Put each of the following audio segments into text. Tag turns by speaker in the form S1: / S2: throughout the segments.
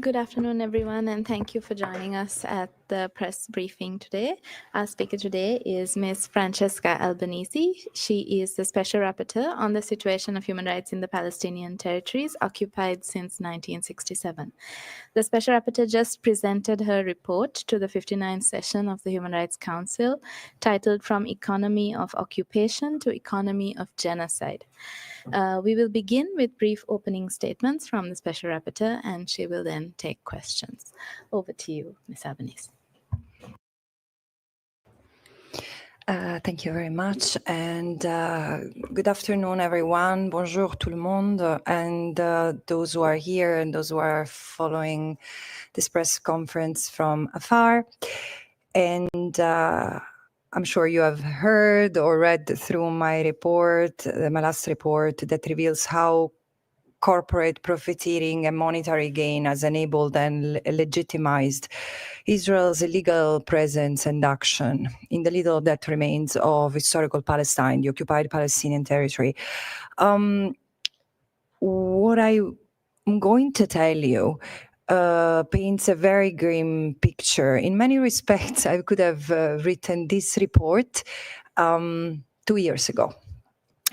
S1: Good afternoon, everyone, and thank you for joining us at the press briefing today. Our speaker today is Ms. Francesca Albanese. She is the Special Rapporteur on the situation of human rights in the Palestinian territories occupied since 1967. The Special Rapporteur just presented her report to the 59th session of the Human Rights Council, titled From Economy of Occupation to Economy of Genocide. We will begin with brief opening statements from the Special Rapporteur, and she will then take questions. Over to you, Ms. Albanese.
S2: Thank you very much, and good afternoon, everyone. Bonjour tout le monde, and those who are here and those who are following this press conference from afar. And I'm sure you have heard or read through my report, my last report, that reveals how corporate profiteering and monetary gain has enabled and legitimized Israel's illegal presence and action in the little that remains of historical Palestine, the occupied Palestinian territory. What I'm going to tell you paints a very grim picture. In many respects, I could have written this report 2 years ago,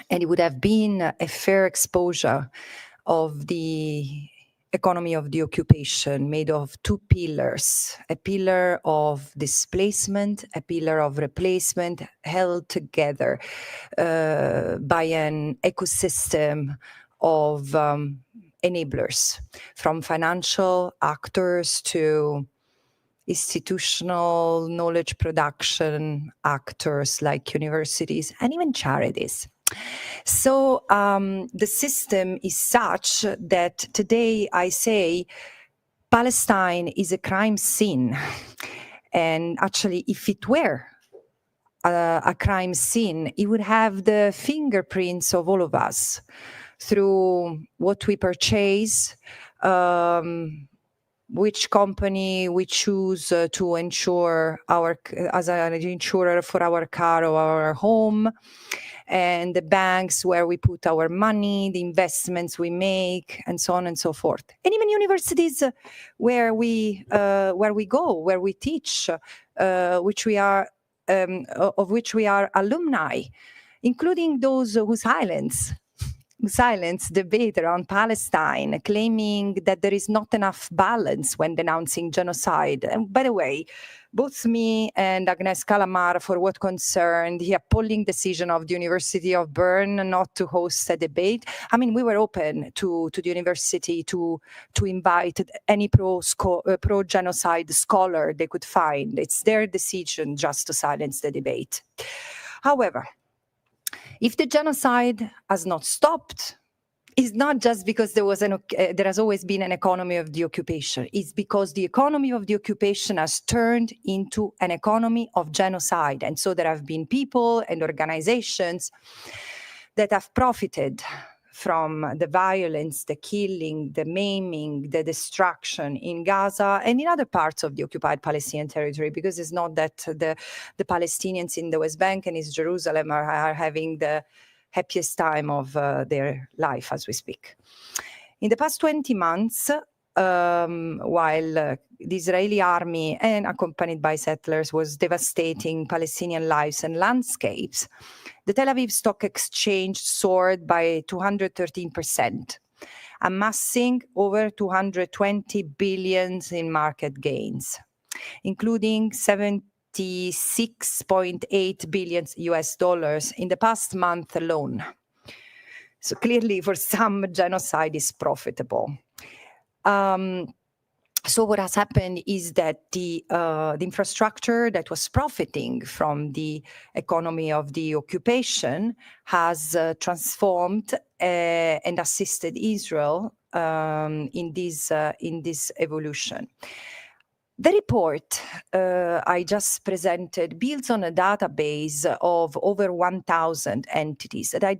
S2: and it would have been a fair exposure of the economy of the occupation, made of two pillars: a pillar of displacement, a pillar of replacement, held together by an ecosystem of enablers, from financial actors to institutional knowledge production actors like universities and even charities. So the system is such that today I say Palestine is a crime scene. And actually, if it were a crime scene, it would have the fingerprints of all of us through what we purchase, which company we choose to insure as an insurer for our car or our home, and the banks where we put our money, the investments we make, and so on and so forth. And even universities where we go, where we teach, of which we are alumni, including those who silence debate around Palestine, claiming that there is not enough balance when denouncing genocide. And by the way, both me and Agnes Calamar, for what concerned the appalling decision of the University of Bern not to host a debate, I mean, we were open to the university to invite any pro-genocide scholar they could find. It's their decision just to silence the debate. However, if the genocide has not stopped, it's not just because there has always been an economy of the occupation. It's because the economy of the occupation has turned into an economy of genocide. And so there have been people and organizations that have profited from the violence, the killing, the maiming, the destruction in Gaza and in other parts of the occupied Palestinian territory, because it's not that the Palestinians in the West Bank and East Jerusalem are having the happiest time of their life as we speak. In the past 20 months, while the Israeli army, and accompanied by settlers, was devastating Palestinian lives and landscapes, the Tel Aviv Stock Exchange soared by 213%, amassing over 220 billion in market gains, including 76.8 billion US dollars in the past month alone. So clearly, for some, genocide is profitable. So what has happened is that the infrastructure that was profiting from the economy of the occupation has transformed and assisted Israel in this evolution. The report I just presented builds on a database of over 1,000 entities that I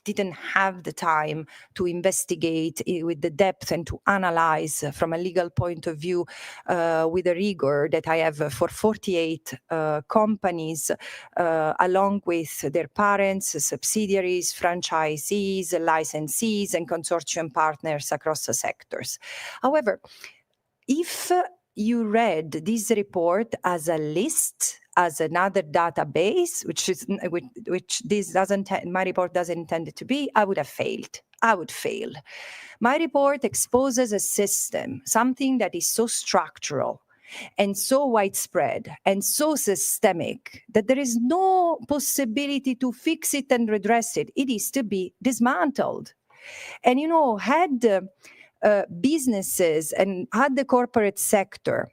S2: didn't have the time to investigate with the depth and to analyze from a legal point of view with the rigor that I have for 48 companies, along with their parents, subsidiaries, franchisees, licensees, and consortium partners across the sectors. However, if you read this report as a list, as another database, which this doesn't, my report doesn't intend it to be, I would have failed. I would fail. My report exposes a system, something that is so structural and so widespread and so systemic that there is no possibility to fix it and redress it. It is to be dismantled. And, you know, had businesses and had the corporate sector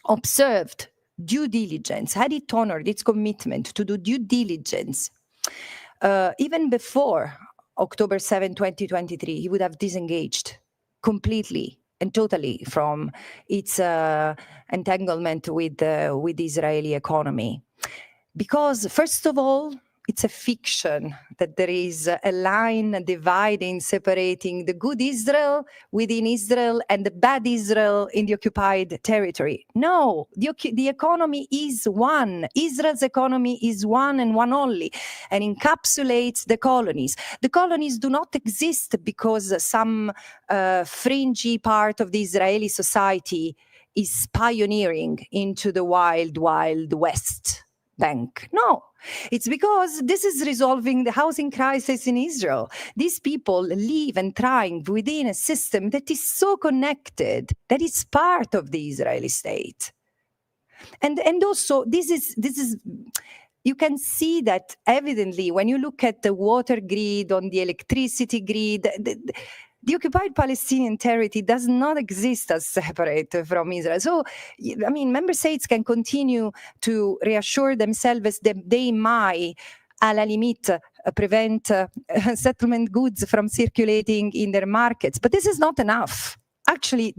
S2: observed due diligence, had it honored its commitment to do due diligence, even before October 7, 2023, he would have disengaged completely and totally from its entanglement with the Israeli economy. Because, first of all, it's a fiction that there is a line dividing, separating the good Israel within Israel and the bad Israel in the occupied territory. No, the economy is one. Israel's economy is one and one only, and encapsulates the colonies. The colonies do not exist because some fringy part of the Israeli society is pioneering into the wild, wild West Bank. No, it's because this is resolving the housing crisis in Israel. These people live and thrive within a system that is so connected, that is part of the Israeli state. And also, this is you can see that evidently when you look at the water grid, on the electricity grid. The occupied Palestinian territory does not exist as separate from Israel. So, I mean, member states can continue to reassure themselves that they might, à la limite, prevent settlement goods from circulating in their markets. But this is not enough. Actually,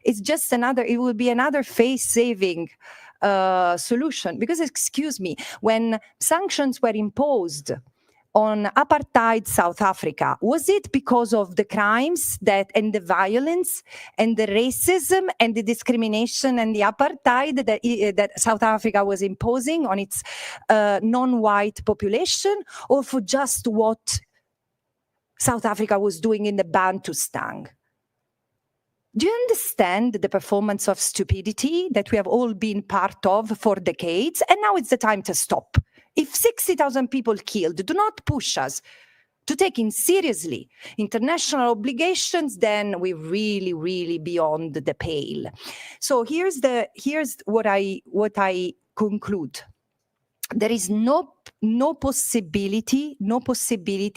S2: it's just it will be another face-saving solution. Because, excuse me, when sanctions were imposed on apartheid South Africa, was it because of the crimes and the violence and the racism and the discrimination and the apartheid that South Africa was imposing on its non-white population, or for just what South Africa was doing in the Bantustan? Do you understand the performance of stupidity that we have all been part of for decades? And now it's the time to stop. If 60,000 people killed do not push us to taking seriously international obligations, then we're really, really beyond the pale. So here's what I conclude. There is no possibility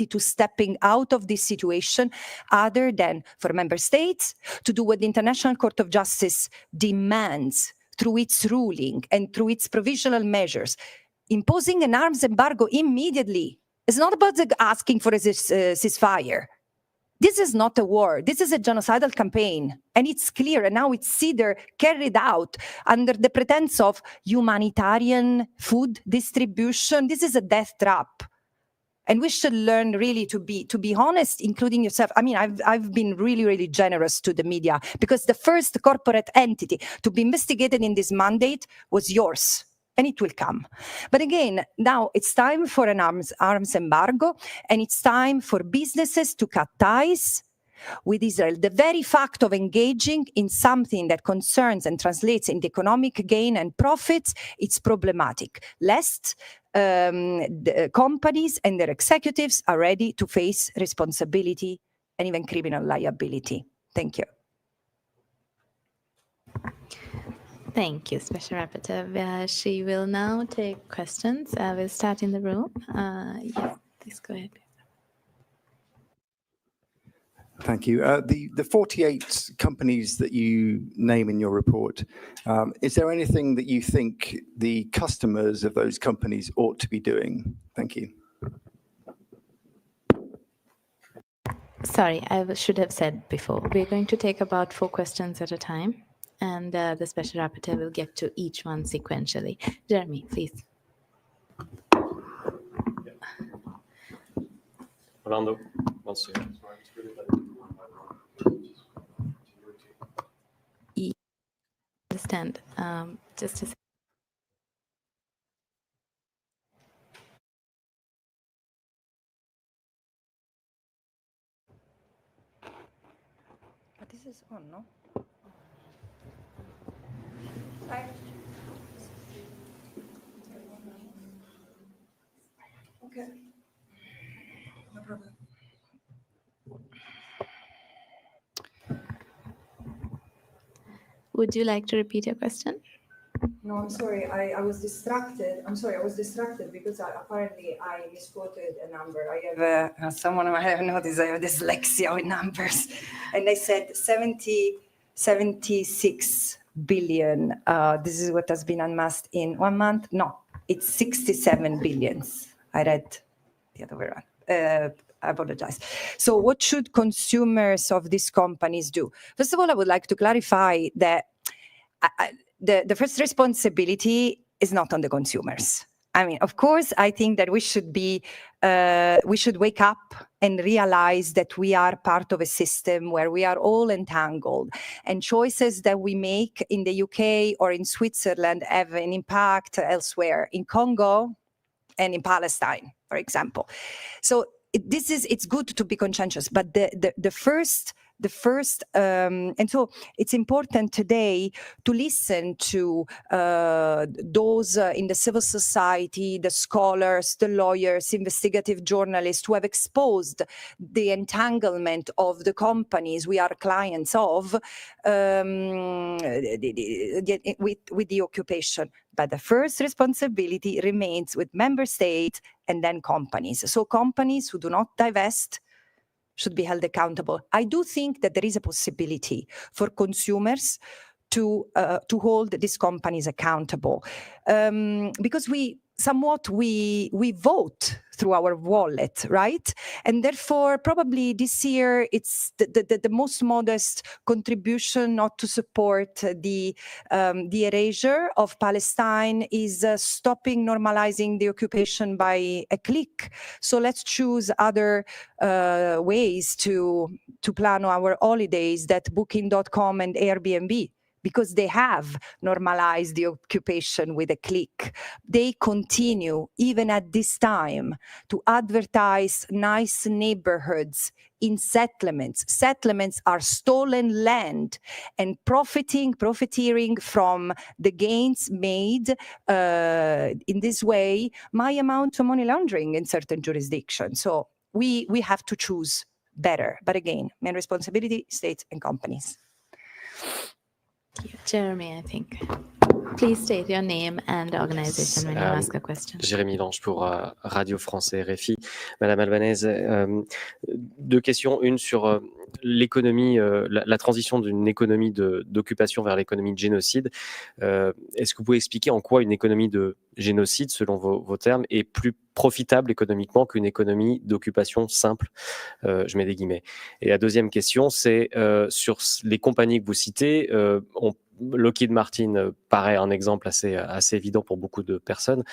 S2: to stepping out of this situation other than for member states to do what the International Court of Justice demands through its ruling and through its provisional measures. Imposing an arms embargo immediately. It's not about asking for a ceasefire. This is not a war. This is a genocidal campaign. And it's clear. And now it's either carried out under the pretense of humanitarian food distribution. This is a death trap. And we should learn really to be honest, including yourself. I mean, I've been really, really generous to the media because the first corporate entity to be investigated in this mandate was yours. And it will come. But again, now it's time for an arms embargo, and it's time for businesses to cut ties with Israel. The very fact of engaging in something that concerns and translates into economic gain and profits, it's problematic. Lest the companies and their executives are ready to face responsibility and even criminal liability. Thank you.
S1: Thank you, Special Rapporteur. She will now take questions. We'll start in the room. Yes, please go ahead.
S3: Thank you. The 48 companies that you name in your report, is there anything that you think the customers of those companies ought to be doing? Thank you.
S1: Sorry, I should have said before. We're going to take about 4 questions at a time, and the Special Rapporteur will get to each one sequentially. Jeremy, please.
S4: Orlando wants to.
S1: Understand. Just a second.
S2: This is on, no? Okay. No problem.
S1: Would you like to repeat your question?
S2: No, I'm sorry. I was distracted. I'm sorry. I was distracted because apparently I misquoted a number. I have someone I have noticed I have dyslexia with numbers, and I said 76 billion. This is what has been unmasked in 1 month. No, it's 67 billions. I read the other way around. I apologize. So what should consumers of these companies do? First of all, I would like to clarify that the first responsibility is not on the consumers. I mean, of course, I think that we should wake up and realize that we are part of a system where we are all entangled, and choices that we make in the UK or in Switzerland have an impact elsewhere, in Congo and in Palestine, for example. So it's good to be conscientious, but the first and so it's important today to listen to those in the civil society, the scholars, the lawyers, investigative journalists who have exposed the entanglement of the companies we are clients of with the occupation. But the first responsibility remains with member states and then companies. So companies who do not divest should be held accountable. I do think that there is a possibility for consumers to hold these companies accountable, because we vote through our wallet, right? And therefore, probably this year, it's the most modest contribution not to support the erasure of Palestine is stopping normalizing the occupation by a click. So let's choose other ways to plan our holidays that Booking.com and Airbnb, because they have normalized the occupation with a click. They continue, even at this time, to advertise nice neighborhoods in settlements. Settlements are stolen land, and profiteering from the gains made in this way might amount to money laundering in certain jurisdictions. So we have to choose better. But again, main responsibility, states and companies.
S1: Jeremy, I think. Please state your name and organization when you ask a question.
S4: Jérémy Lange pour Radio France et RFI. Madame Albanese, deux questions. Une sur l'économie, la transition d'une économie d'occupation vers l'économie de génocide. Est-ce que vous pouvez expliquer en quoi une économie de génocide, selon vos termes, est plus profitable économiquement qu'une économie d'occupation simple? Je mets des guillemets. Et la deuxième question, c'est sur les compagnies que vous citez. Lockheed Martin paraît un exemple assez évident pour beaucoup de personnes.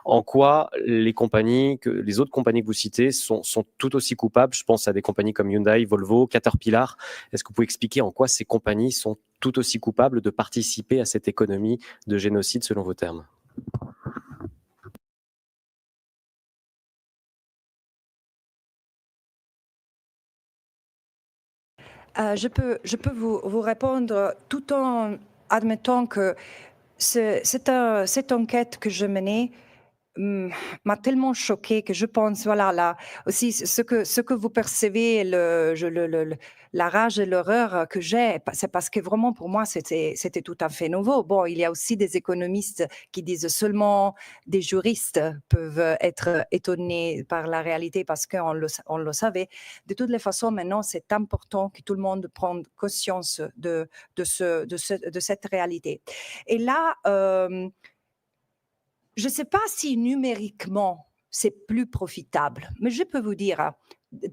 S4: En quoi les autres compagnies que vous citez sont tout aussi coupables? Je pense à des compagnies comme Hyundai, Volvo, Caterpillar. Est-ce que vous pouvez expliquer en quoi ces compagnies sont tout aussi coupables de participer à cette économie de génocide selon vos termes?
S2: Je peux vous répondre tout en admettant que cette enquête que je menais m'a tellement choquée que je pense, voilà, là aussi, ce que vous percevez, la rage et l'horreur que j'ai, c'est parce que vraiment pour moi c'était tout à fait nouveau. Bon, il y a aussi des économistes qui disent seulement des juristes peuvent être étonnés par la réalité parce qu'on le savait. De toutes les façons, maintenant c'est important que tout le monde prenne conscience de cette réalité. Et là, je ne sais pas si numériquement, c'est plus profitable, mais je peux vous dire,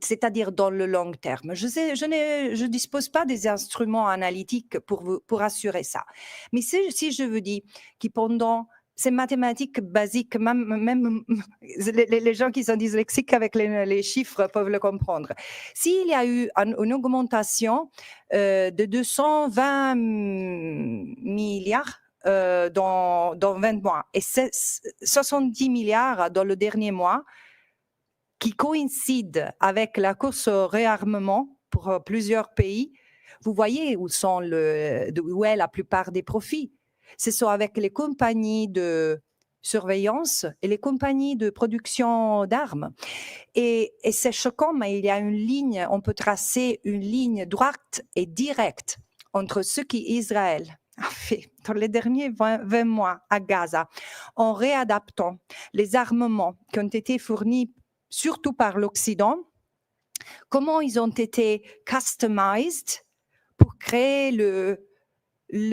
S2: c'est-à-dire dans le long terme. Je ne dispose pas des instruments analytiques pour assurer ça. Mais si je vous dis que pendant ces mathématiques basiques, même les gens qui sont dyslexiques avec les chiffres peuvent le comprendre. S'il y a eu une augmentation de 220 milliards dans 20 mois et 70 milliards dans le dernier mois, qui coïncide avec la course au réarmement pour plusieurs pays, vous voyez où est la plupart des profits. Ce sont avec les compagnies de surveillance et les compagnies de production d'armes. Et c'est choquant, mais il y a une ligne, on peut tracer une ligne droite et directe entre ce qu'Israël a fait dans les derniers 20 mois à Gaza, en réadaptant les armements qui ont été fournis surtout par l'Occident, comment ils ont été customized pour créer le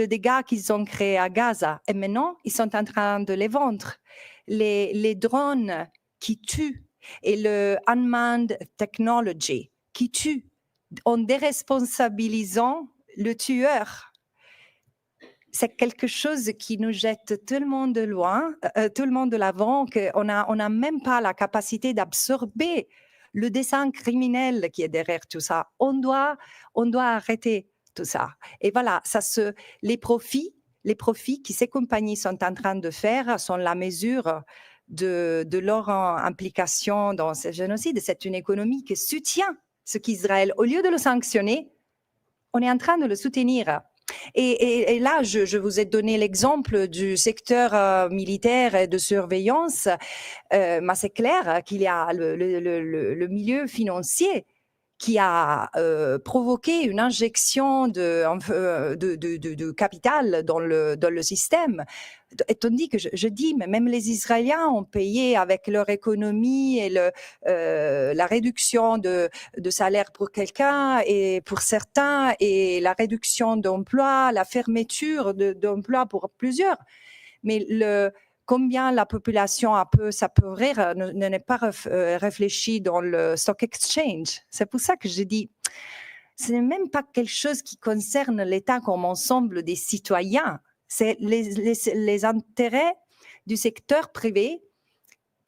S2: dégât qu'ils ont créé à Gaza. Et maintenant, ils sont en train de les vendre. Les drones qui tuent et le unmanned technology qui tue en déresponsabilisant le tueur. C'est quelque chose qui nous jette tout le monde de loin, tout le monde de l'avant, qu'on n'a même pas la capacité d'absorber le dessin criminel qui est derrière tout ça. On doit arrêter tout ça. Et voilà, les profits que ces compagnies sont en train de faire sont la mesure de leur implication dans ce génocide. C'est une économie qui soutient ce qu'Israël, au lieu de le sanctionner, on est en train de le soutenir. Et là, je vous ai donné l'exemple du secteur militaire et de surveillance, mais c'est clair qu'il y a le milieu financier qui a provoqué une injection de capital dans le système. Et tandis que je dis, mais même les Israéliens ont payé avec leur économie et la réduction de salaire pour quelqu'un et pour certains, et la réduction d'emplois, la fermeture d'emplois pour plusieurs. Mais combien la population ça peut rire, n'est pas réfléchi dans le stock exchange. C'est pour ça que je dis, ce n'est même pas quelque chose qui concerne l'État comme ensemble des citoyens. C'est les intérêts du secteur privé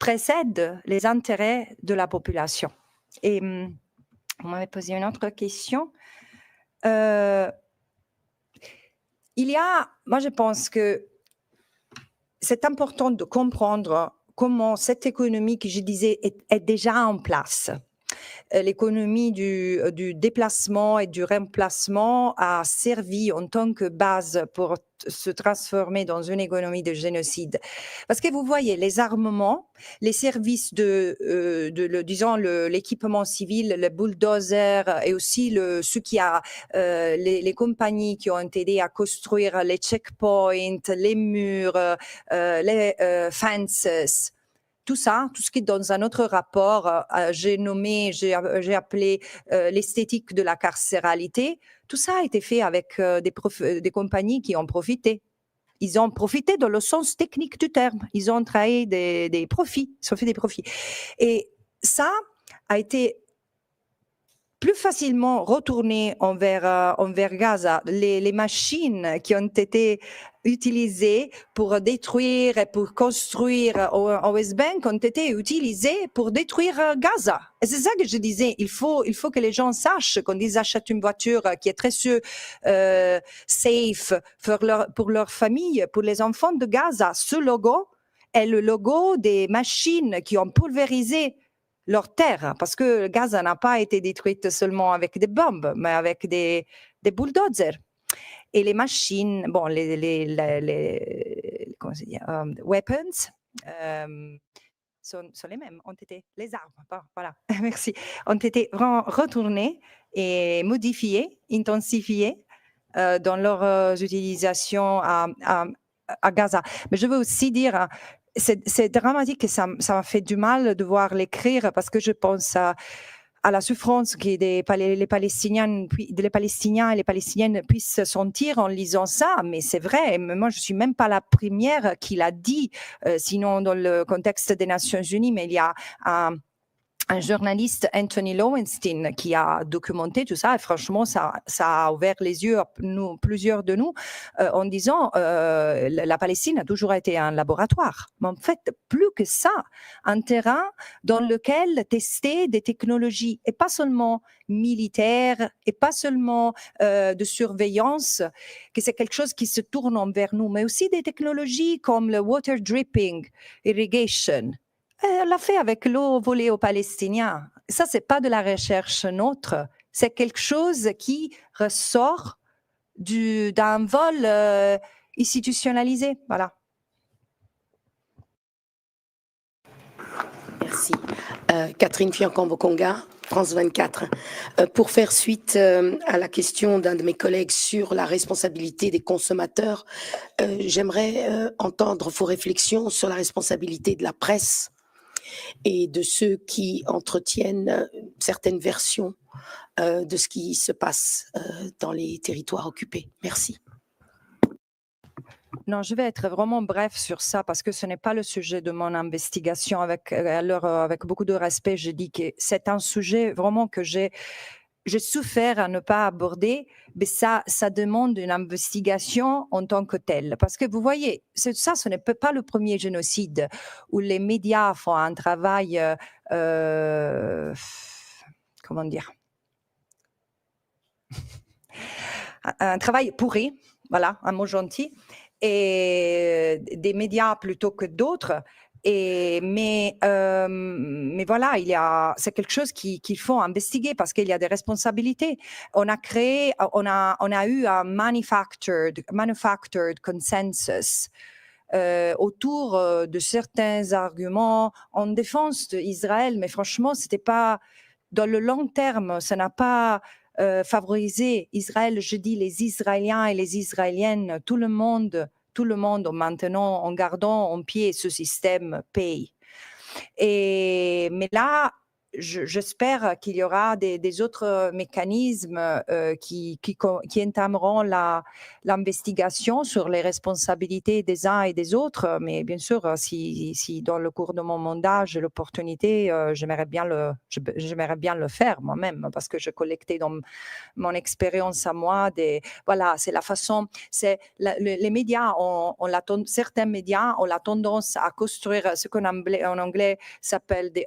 S2: précèdent les intérêts de la population. Et on m'avait posé une autre question. Moi, je pense que c'est important de comprendre comment cette économie que je disais est déjà en place. L'économie du déplacement et du remplacement a servi en tant que base pour se transformer dans une économie de génocide. Parce que vous voyez, les armements, les services disons l'équipement civil, les bulldozers et aussi les compagnies qui ont aidé à construire les checkpoints, les murs, les fences. Tout ça, tout ce qui est dans un autre rapport, j'ai appelé l'esthétique de la carcéralité. Tout ça a été fait avec des compagnies qui ont profité. Ils ont profité dans le sens technique du terme. Ils ont travaillé des profits, ils ont fait des profits. Et ça a été plus facilement retourné envers Gaza. Les machines qui ont été utilisées pour détruire et pour construire au West Bank ont été utilisées pour détruire Gaza. Et c'est ça que je disais, il faut que les gens sachent quand ils achètent une voiture qui est très safe pour leur famille, pour les enfants de Gaza. Ce logo est le logo des machines qui ont pulvérisé leur terre, parce que Gaza n'a pas été détruite seulement avec des bombes, mais avec des bulldozers. Et les machines, bon, les comment se dit, weapons sont les mêmes, ont été, les armes, voilà, merci, ont été retournées et modifiées, intensifiées dans leur utilisation à Gaza. Mais je veux aussi dire, c'est dramatique et ça m'a fait du mal de voir l'écrire parce que je pense à la souffrance que les Palestiniens et les Palestiniennes puissent sentir en lisant ça. Mais c'est vrai, moi je ne suis même pas la première qui l'a dit, sinon dans le contexte des Nations Unies, mais il y a un journaliste, Anthony Lowenstein, qui a documenté tout ça. Et franchement, ça a ouvert les yeux à plusieurs de nous en disant la Palestine a toujours été un laboratoire. Mais en fait, plus que ça, un terrain dans lequel tester des technologies, et pas seulement militaires, et pas seulement de surveillance, que c'est quelque chose qui se tourne envers nous, mais aussi des technologies comme le water dripping, irrigation. Elle l'a fait avec l'eau volée aux Palestiniens. Ça, c'est pas de la recherche nôtre. C'est quelque chose qui ressort d'un vol institutionnalisé. Voilà.
S5: Merci. Catherine Fiancambo-Conga, France 24. Pour faire suite à la question d'un de mes collègues sur la responsabilité des consommateurs, j'aimerais entendre vos réflexions sur la responsabilité de la presse et de ceux qui entretiennent certaines versions de ce qui se passe dans les territoires occupés. Merci.
S2: Non, je vais être vraiment bref sur ça parce que ce n'est pas le sujet de mon investigation. Avec beaucoup de respect, je dis que c'est un sujet vraiment que j'ai souffert à ne pas aborder, mais ça demande une investigation en tant que telle. Parce que vous voyez, ça, ce n'est pas le premier génocide où les médias font un travail, comment dire, un travail pourri, voilà, un mot gentil, et des médias plutôt que d'autres. Mais voilà, c'est quelque chose qu'il faut investiguer parce qu'il y a des responsabilités. On a eu un manufactured consensus autour de certains arguments en défense d'Israël, mais franchement, c'était pas dans le long terme, ça n'a pas favoriser Israël, je dis les Israéliens et les Israéliennes, tout le monde maintenant en gardant en pied ce système paye. Mais là, j'espère qu'il y aura des autres mécanismes qui entameront l'investigation sur les responsabilités des uns et des autres. Mais bien sûr, si dans le cours de mon mandat, j'ai l'opportunité, j'aimerais bien le faire moi-même parce que je collectais dans mon expérience à moi. Voilà, c'est la façon, les médias, certains médias ont la tendance à construire ce qu'en anglais s'appelle des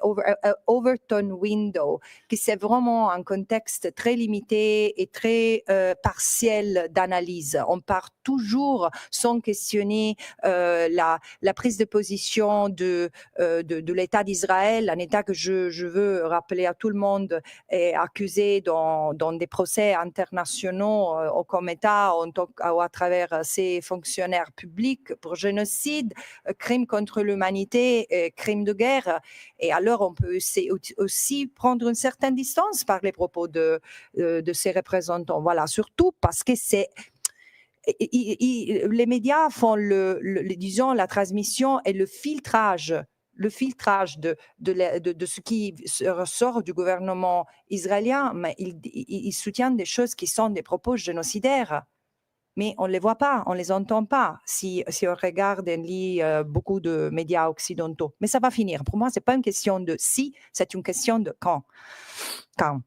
S2: overton window, qui c'est vraiment un contexte très limité et très partiel d'analyse. On part toujours sans questionner la prise de position de l'État d'Israël, un État que je veux rappeler à tout le monde est accusé dans des procès internationaux comme État à travers ses fonctionnaires publics pour génocide, crimes contre l'humanité, crimes de guerre. Et alors, on peut aussi prendre une certaine distance par les propos de ces représentants. Voilà, surtout parce que les médias font disons, la transmission et le filtrage de ce qui ressort du gouvernement israélien, mais ils soutiennent des choses qui sont des propos génocidaires. Mais on ne les voit pas, on ne les entend pas si on regarde et lit beaucoup de médias occidentaux. Mais ça va finir. Pour moi, ce n'est pas une question de si, c'est une question de quand. Pardon.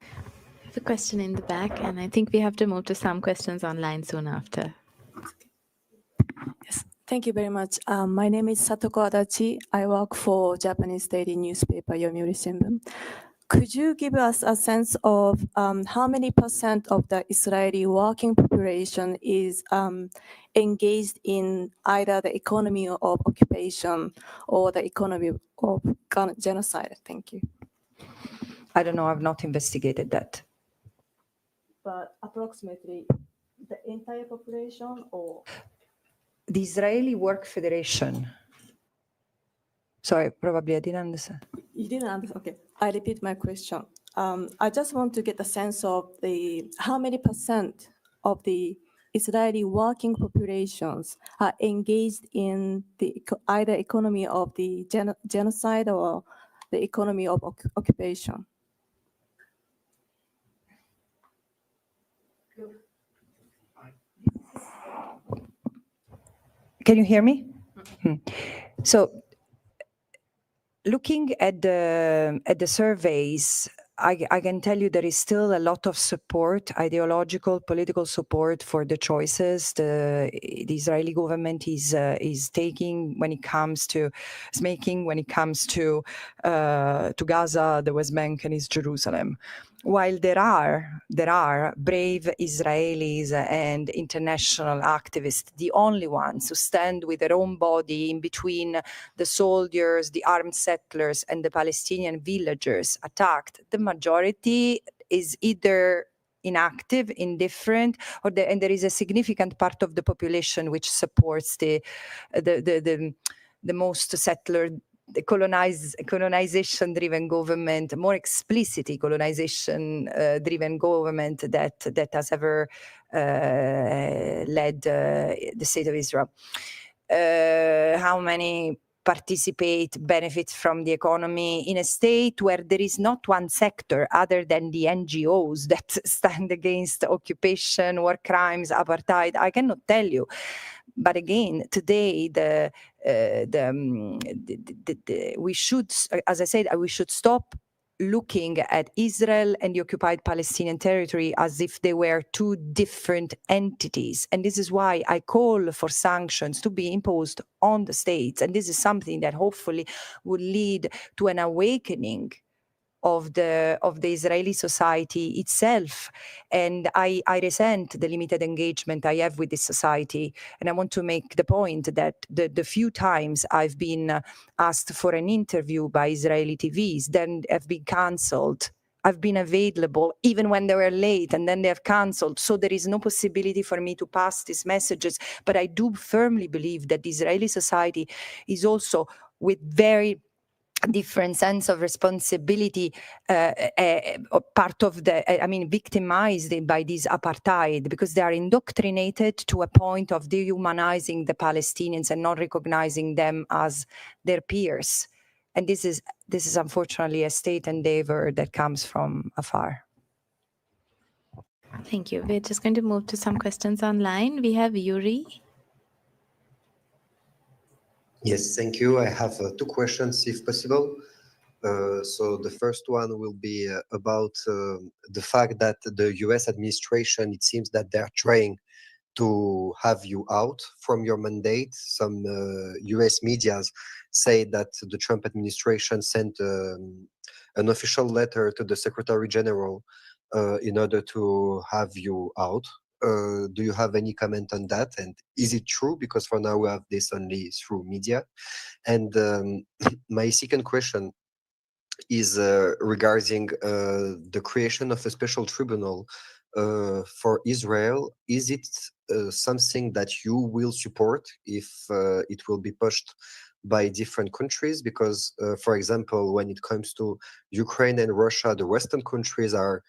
S1: I have a question in the back, and I think we have to move to some questions online soon after.
S6: Yes, thank you very much. My name is Satoko Adachi. I work for Japanese daily newspaper Yomiuri Shimbun. Could you give us a sense of how many % of the Israeli working population is engaged in either the economy of occupation or the economy of genocide? Thank you.
S2: I don't know, I've not investigated that.
S6: But approximately the entire population or?
S2: The Israeli Work Federation. Sorry, probably I didn't understand.
S6: You didn't understand? Okay, I repeat my question. I just want to get a sense of how many % of the Israeli working populations are engaged in either economy of the genocide or the economy of occupation.
S2: Can you hear me? Mm-hmm. So, looking at the surveys, I can tell you there is still a lot of support, ideological, political support for the choices the Israeli government is taking when it comes to Gaza, the West Bank, and East Jerusalem. While there are brave Israelis and international activists, the only ones who stand with their own body in between the soldiers, the armed settlers, and the Palestinian villagers attacked, the majority is either inactive, indifferent, and there is a significant part of the population which supports the most settler, the colonization-driven government, more explicitly colonization-driven government that has ever led the state of Israel. How many participate, benefit from the economy in a state where there is not one sector other than the NGOs that stand against occupation, war crimes, apartheid? I cannot tell you. But again, today, we should, as I said, we should stop looking at Israel and the occupied Palestinian territory as if they were two different entities. And this is why I call for sanctions to be imposed on the states. And this is something that hopefully would lead to an awakening of the Israeli society itself. And I resent the limited engagement I have with this society. And I want to make the point that the few times I've been asked for an interview by Israeli TVs, then have been cancelled. I've been available even when they were late, and then they have cancelled. So there is no possibility for me to pass these messages. But I do firmly believe that the Israeli society is also, with very different sense of responsibility, part of victimized by this apartheid, because they are indoctrinated to a point of dehumanizing the Palestinians and not recognizing them as their peers. And this is unfortunately a state endeavor that comes from afar.
S1: Thank you. We're just going to move to some questions online. We have Yuri.
S7: Yes, thank you. I have two questions, if possible. So the first one will be about the fact that the US administration, it seems that they're trying to have you out from your mandate. Some US medias say that the Trump administration sent an official letter to the Secretary General in order to have you out. Do you have any comment on that? And is it true? Because for now we have this only through media. And my second question is regarding the creation of a special tribunal for Israel. Is it something that you will support if it will be pushed by different countries? Because, for example, when it comes to Ukraine and Russia, the Western countries are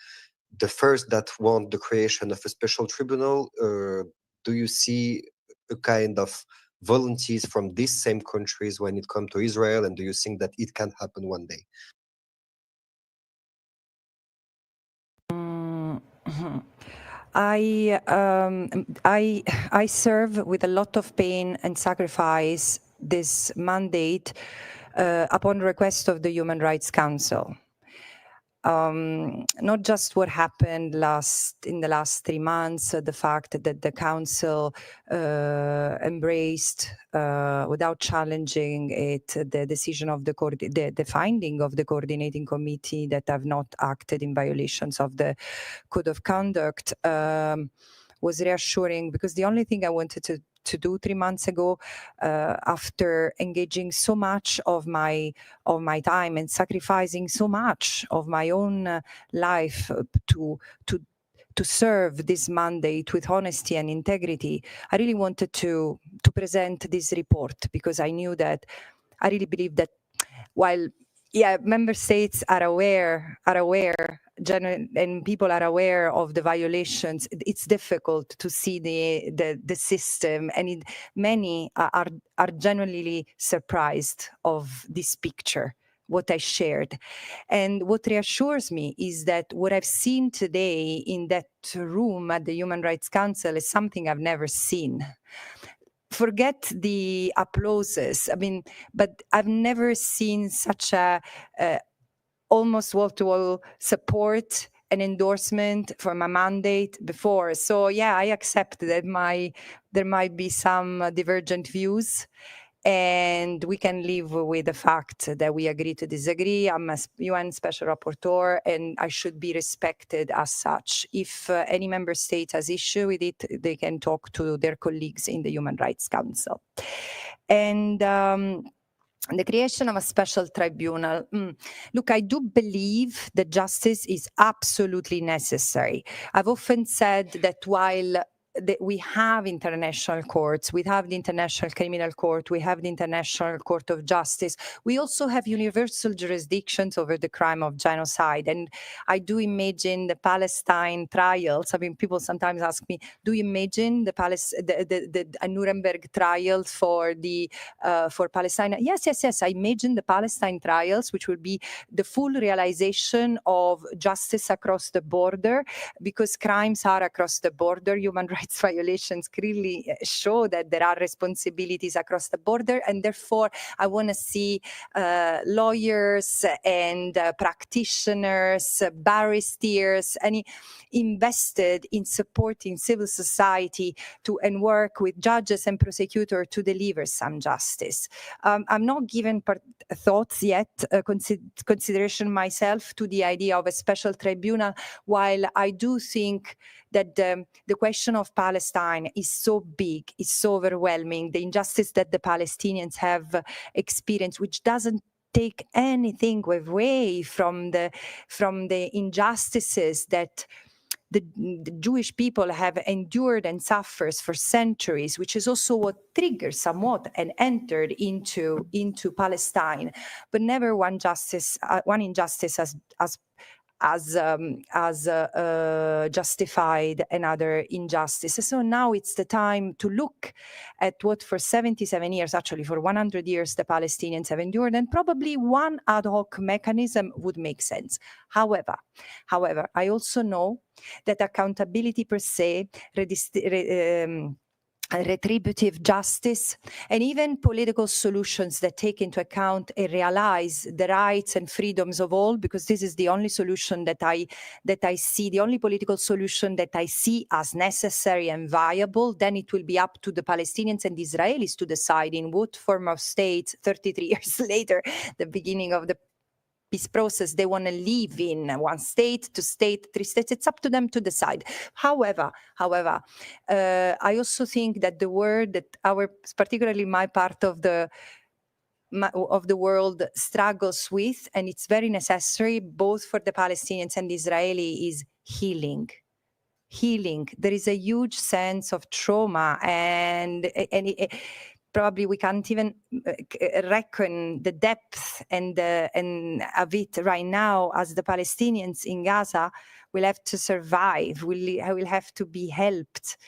S7: the first that want the creation of a special tribunal. Do you see a kind of volunteers from these same countries when it comes to Israel, and do you think that it can happen one day?
S2: I serve with a lot of pain and sacrifice this mandate upon request of the Human Rights Council. Not just what happened in the last 3 months, the fact that the council embraced without challenging it the decision of the finding of the coordinating committee that have not acted in violations of the code of conduct, was reassuring, because the only thing I wanted to do 3 months ago, after engaging so much of my time and sacrificing so much of my own life to serve this mandate with honesty and integrity, I really wanted to present this report, because I really believe that while member states are aware, and people are aware of the violations, it's difficult to see the system, and many are genuinely surprised of this picture, what I shared. And what reassures me is that what I've seen today in that room at the Human Rights Council is something I've never seen. Forget the applauses, but I've never seen such a almost wall-to-wall support and endorsement for my mandate before. So yeah, I accept that there might be some divergent views, and we can live with the fact that we agree to disagree. I'm a UN Special Rapporteur, and I should be respected as such. If any member state has issue with it, they can talk to their colleagues in the Human Rights Council. And the creation of a special tribunal. Look, I do believe that justice is absolutely necessary. I've often said that while we have international courts, we have the International Criminal Court, we have the International Court of Justice, we also have universal jurisdictions over the crime of genocide. And I do imagine the Palestine trials. I mean, people sometimes ask me, do you imagine the Nuremberg trials for Palestine? Yes. I imagine the Palestine trials, which will be the full realization of justice across the border, because crimes are across the border. Human rights violations clearly show that there are responsibilities across the border, and therefore I want to see lawyers and practitioners, barristers, invested in supporting civil society and work with judges and prosecutors to deliver some justice. I'm not given thoughts yet, consideration myself to the idea of a special tribunal, while I do think that the question of Palestine is so big, is so overwhelming, the injustice that the Palestinians have experienced, which doesn't take anything away from the injustices that the Jewish people have endured and suffered for centuries, which is also what triggered somewhat and entered into Palestine. But never one injustice as justified another injustice. So now it's the time to look at what for 77 years, actually for 100 years, the Palestinians have endured, and probably one ad hoc mechanism would make sense. However, I also know that accountability per se, retributive justice, and even political solutions that take into account and realize the rights and freedoms of all, because this is the only solution that I see, the only political solution that I see as necessary and viable. Then it will be up to the Palestinians and the Israelis to decide in what form of state 33 years later, the beginning of the peace process, they want to live in, one state, two states, three states. It's up to them to decide. However, I also think that the word that particularly my part of the world struggles with, and it's very necessary both for the Palestinians and the Israeli, is healing. There is a huge sense of trauma, and probably we can't even reckon the depth and of it right now, as the Palestinians in Gaza will have to survive, will have to be helped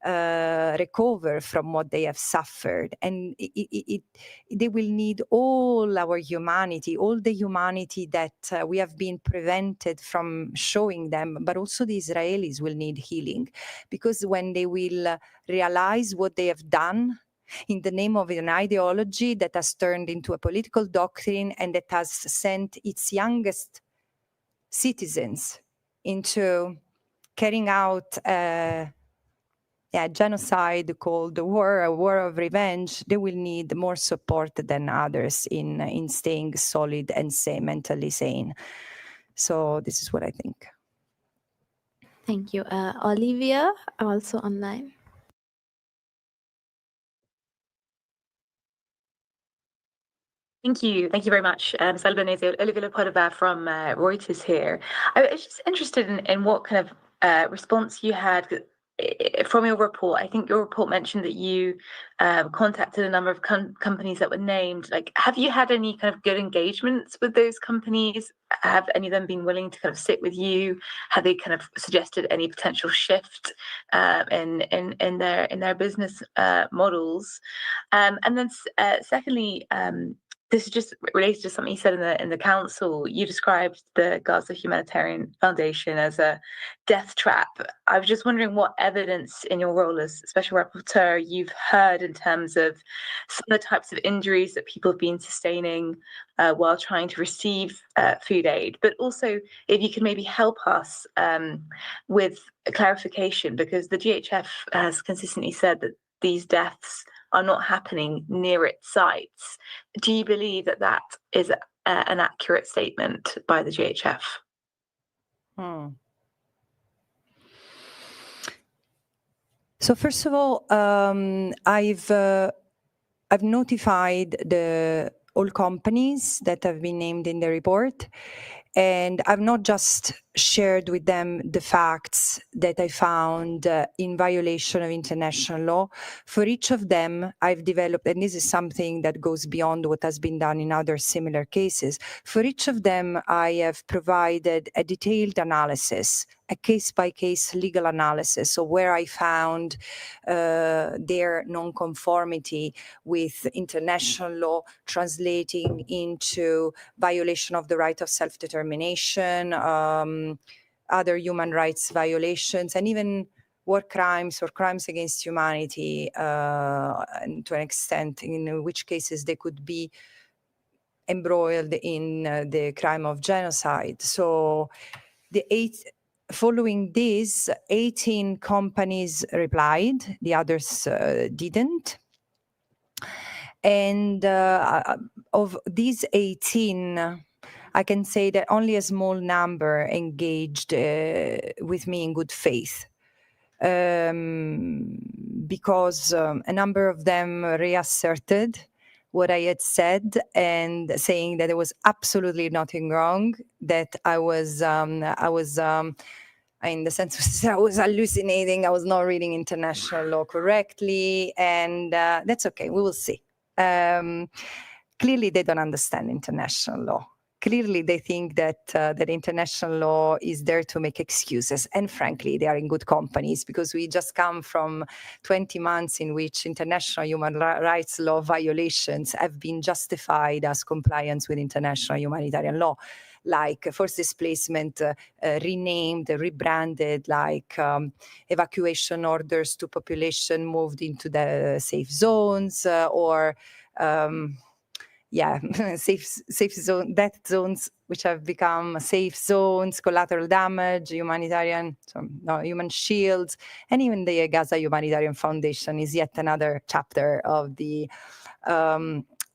S2: recover from what they have suffered, and they will need all our humanity, all the humanity that we have been prevented from showing them. But also the Israelis will need healing, because when they will realize what they have done in the name of an ideology that has turned into a political doctrine and that has sent its youngest citizens into carrying out genocide called a war of revenge, they will need more support than others in staying solid and mentally sane. So this is what I think.
S1: Thank you. Olivia, also online.
S8: Thank you very much, Ms. Albanese. Olivia Lepodova from Reuters here. I was just interested in what kind of response you had from your report. I think your report mentioned that you contacted a number of companies that were named. Like, have you had any kind of good engagements with those companies? Have any of them been willing to kind of sit with you? Have they kind of suggested any potential shift in their business models? And then secondly, this is just related to something you said in the council. You described the Gaza Humanitarian Foundation as a death trap. I was just wondering what evidence in your role as Special Rapporteur you've heard in terms of some of the types of injuries that people have been sustaining while trying to receive food aid, but also if you could maybe help us with a clarification, because the GHF has consistently said that these deaths are not happening near its sites. Do you believe that is an accurate statement by the GHF?
S2: So first of all, I've notified all companies that have been named in the report. And I've not just shared with them the facts that I found in violation of international law. For each of them, I've developed, and this is something that goes beyond what has been done in other similar cases. For each of them, I have provided a detailed analysis, a case-by-case legal analysis of where I found their non-conformity with international law translating into violation of the right of self-determination, other human rights violations, and even war crimes or crimes against humanity, and to an extent, in which cases they could be embroiled in the crime of genocide. So following this, 18 companies replied, the others didn't. And of these 18, I can say that only a small number engaged with me in good faith, because a number of them reasserted what I had said, and saying that there was absolutely nothing wrong, that I was in the sense I was hallucinating, I was not reading international law correctly, and that's okay, we will see. Clearly, they don't understand international law. Clearly, they think that that international law is there to make excuses. And frankly, they are in good companies, because we just come from 20 months in which international human rights law violations have been justified as compliance with international humanitarian law, like forced displacement renamed, rebranded, like evacuation orders to population moved into the safe zones, or safe zone, death zones, which have become safe zones, collateral damage, human shields, and even the Gaza Humanitarian Foundation is yet another chapter of the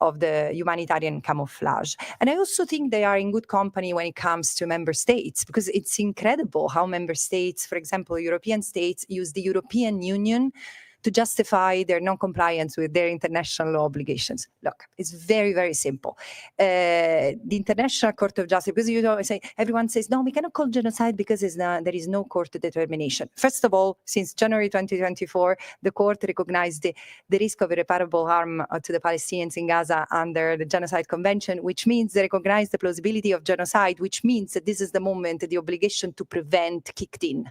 S2: humanitarian camouflage. And I also think they are in good company when it comes to member states, because it's incredible how member states, for example, European states, use the European Union to justify their non-compliance with their international law obligations. Look, it's very, very simple. The International Court of Justice, because everyone says, no, we cannot call genocide because there is no court determination. First of all, since January 2024, the court recognized the risk of irreparable harm to the Palestinians in Gaza under the Genocide Convention, which means they recognize the plausibility of genocide, which means that this is the moment the obligation to prevent kicked in.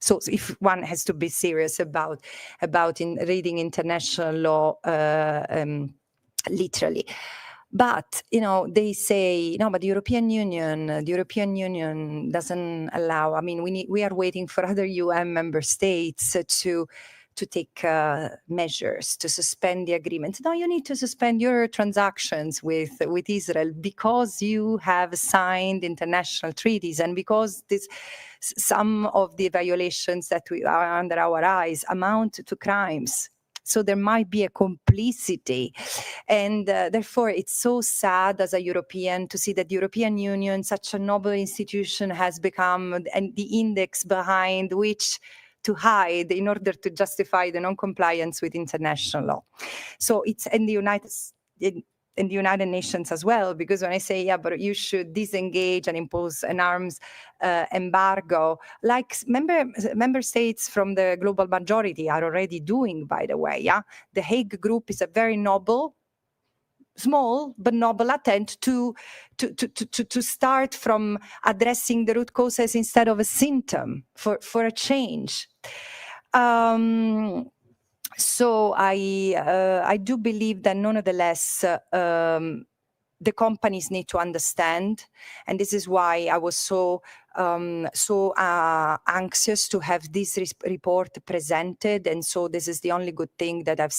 S2: So if one has to be serious about in reading international law literally. But, they say, no, but the European Union doesn't allow, we are waiting for other UN member states to take measures to suspend the agreement. No, you need to suspend your transactions with Israel because you have signed international treaties, and because some of the violations that are under our eyes amount to crimes. So there might be a complicity. And therefore, it's so sad as a European to see that the European Union, such a noble institution, has become the index behind which to hide in order to justify the non-compliance with international law. So it's in the United Nations as well, because when I say, yeah, but you should disengage and impose an arms embargo, like member states from the global majority are already doing, by the way. Yeah, the Hague Group is a very small but noble attempt to start from addressing the root causes instead of a symptom for a change. So I do believe that nonetheless, the companies need to understand, and this is why I was so anxious to have this report presented. And so this is the only good thing that I've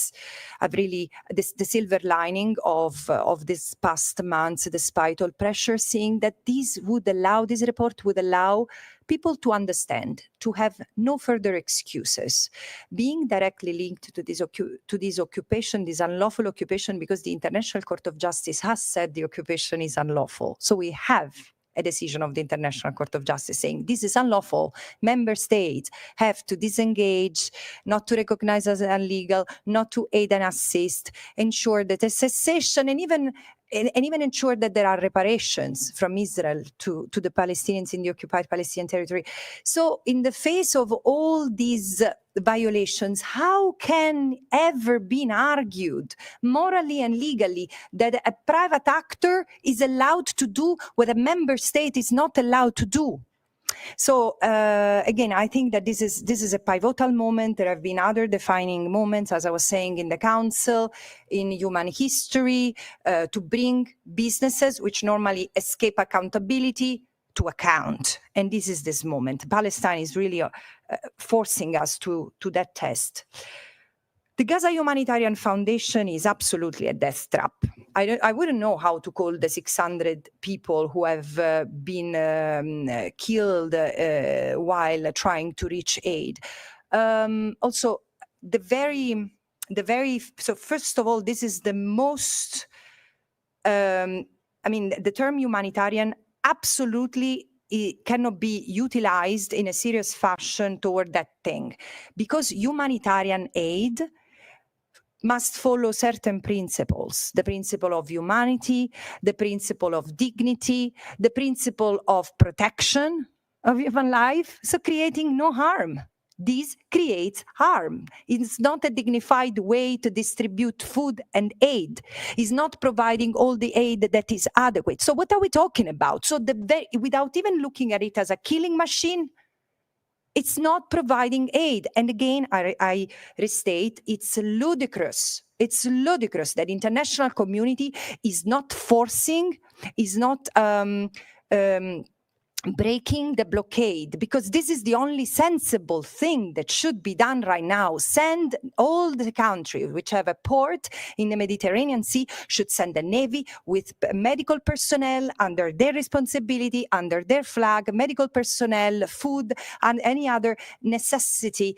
S2: really the silver lining of this past months, despite all pressure, seeing that this report would allow people to understand, to have no further excuses, being directly linked to this occupation, this unlawful occupation, because the International Court of Justice has said the occupation is unlawful. So we have a decision of the International Court of Justice saying this is unlawful. Member states have to disengage, not to recognize as illegal, not to aid and assist, ensure that a cessation, and even ensure that there are reparations from Israel to the Palestinians in the occupied Palestinian territory. So in the face of all these violations, how can ever be argued morally and legally that a private actor is allowed to do what a member state is not allowed to do? So again, I think that this is a pivotal moment. There have been other defining moments, as I was saying, in the Council, in human history, to bring businesses which normally escape accountability to account. And this is this moment. Palestine is really forcing us to that test. The Gaza Humanitarian Foundation is absolutely a death trap. I wouldn't know how to call the 600 people who have been killed while trying to reach aid. Also, so first of all, this is the most, the term humanitarian absolutely it cannot be utilized in a serious fashion toward that thing, because humanitarian aid must follow certain principles: the principle of humanity, the principle of dignity, the principle of protection of human life, so creating no harm. This creates harm. It's not a dignified way to distribute food and aid. It's not providing all the aid that is adequate. So what are we talking about? So without even looking at it as a killing machine, it's not providing aid. And again, I restate, it's ludicrous. It's ludicrous that the international community is not forcing, is not breaking the blockade, because this is the only sensible thing that should be done right now. Send all the countries which have a port in the Mediterranean Sea, should send a navy with medical personnel under their responsibility, under their flag, medical personnel, food, and any other necessary